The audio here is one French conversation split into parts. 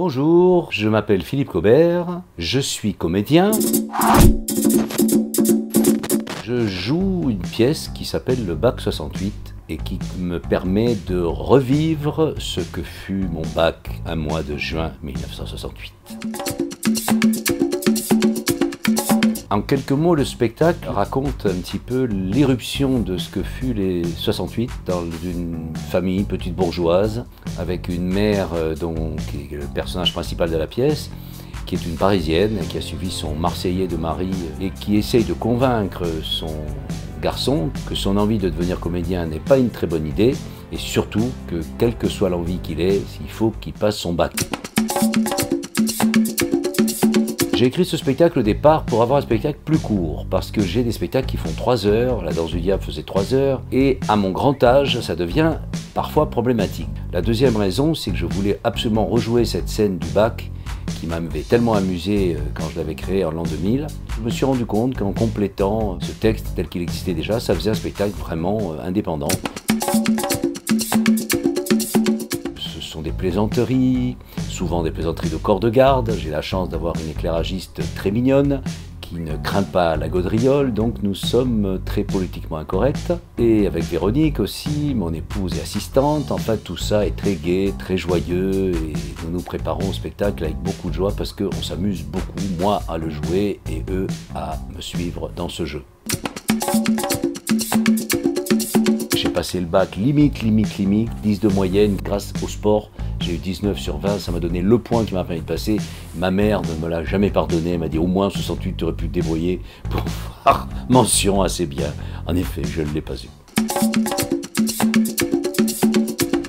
Bonjour, je m'appelle Philippe Cobert, je suis comédien. Je joue une pièce qui s'appelle le Bac 68 et qui me permet de revivre ce que fut mon bac un mois de juin 1968. En quelques mots, le spectacle raconte un petit peu l'éruption de ce que fut les 68 dans une famille petite bourgeoise avec une mère qui est le personnage principal de la pièce, qui est une Parisienne, qui a suivi son Marseillais de mari et qui essaye de convaincre son garçon que son envie de devenir comédien n'est pas une très bonne idée et surtout que quelle que soit l'envie qu'il ait, il faut qu'il passe son bac. J'ai écrit ce spectacle au départ pour avoir un spectacle plus court, parce que j'ai des spectacles qui font 3 heures, La Danse du Diable faisait 3 heures, et à mon grand âge, ça devient parfois problématique. La deuxième raison, c'est que je voulais absolument rejouer cette scène du bac, qui m'avait tellement amusé quand je l'avais créé en l'an 2000. Je me suis rendu compte qu'en complétant ce texte tel qu'il existait déjà, ça faisait un spectacle vraiment indépendant. Ce sont des plaisanteries, souvent des plaisanteries de corps de garde. J'ai la chance d'avoir une éclairagiste très mignonne qui ne craint pas la gaudriole, donc nous sommes très politiquement incorrects. Et avec Véronique aussi, mon épouse et assistante, enfin tout ça est très gai, très joyeux et nous nous préparons au spectacle avec beaucoup de joie parce qu'on s'amuse beaucoup, moi à le jouer et eux à me suivre dans ce jeu. J'ai passé le bac limite, 10 de moyenne grâce au sport. J'ai eu 19 sur 20, ça m'a donné le point qui m'a permis de passer. Ma mère ne me l'a jamais pardonné, elle m'a dit au moins 68, tu aurais pu te débrouiller pour voir mention assez bien. En effet, je ne l'ai pas eu.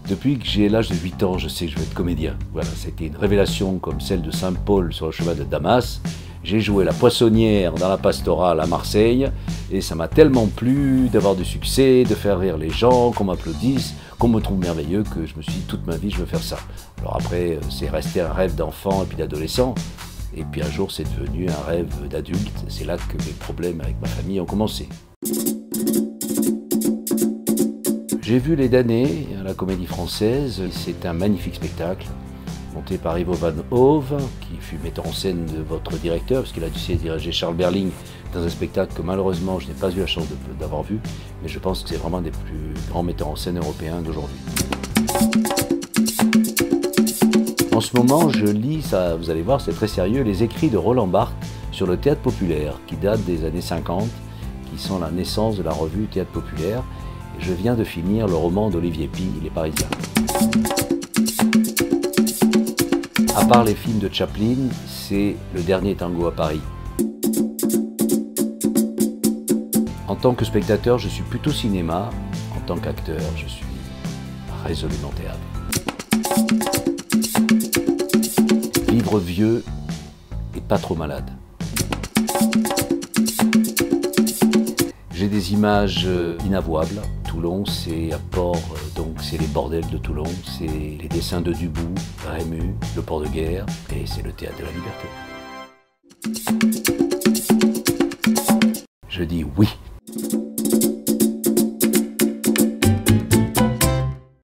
Depuis que j'ai l'âge de 8 ans, je sais que je vais être comédien. Voilà, c'était une révélation comme celle de Saint Paul sur le chemin de Damas. J'ai joué la poissonnière dans la pastorale à Marseille et ça m'a tellement plu d'avoir du succès, de faire rire les gens, qu'on m'applaudisse, qu'on me trouve merveilleux que je me suis dit toute ma vie je veux faire ça. Alors après c'est resté un rêve d'enfant et puis d'adolescent et puis un jour c'est devenu un rêve d'adulte. C'est là que mes problèmes avec ma famille ont commencé. J'ai vu Les Damnés à la Comédie Française, c'est un magnifique spectacle. Monté par Ivo Van Hove, qui fut metteur en scène de votre directeur, parce qu'il a dû diriger Charles Berling dans un spectacle que malheureusement je n'ai pas eu la chance d'avoir vu, mais je pense que c'est vraiment un des plus grands metteurs en scène européens d'aujourd'hui. En ce moment, je lis, ça, vous allez voir, c'est très sérieux, les écrits de Roland Barthes sur le théâtre populaire, qui datent des années 50, qui sont la naissance de la revue Théâtre populaire, et je viens de finir le roman d'Olivier Py, Les Parisiens. À part les films de Chaplin, c'est le dernier tango à Paris. En tant que spectateur, je suis plutôt cinéma. En tant qu'acteur, je suis résolument théâtre. Vivre vieux et pas trop malade. J'ai des images inavouables. Toulon, c'est un port, donc c'est les bordels de Toulon, c'est les dessins de Dubout, Rému, le port de guerre, et c'est le théâtre de la liberté. Je dis oui.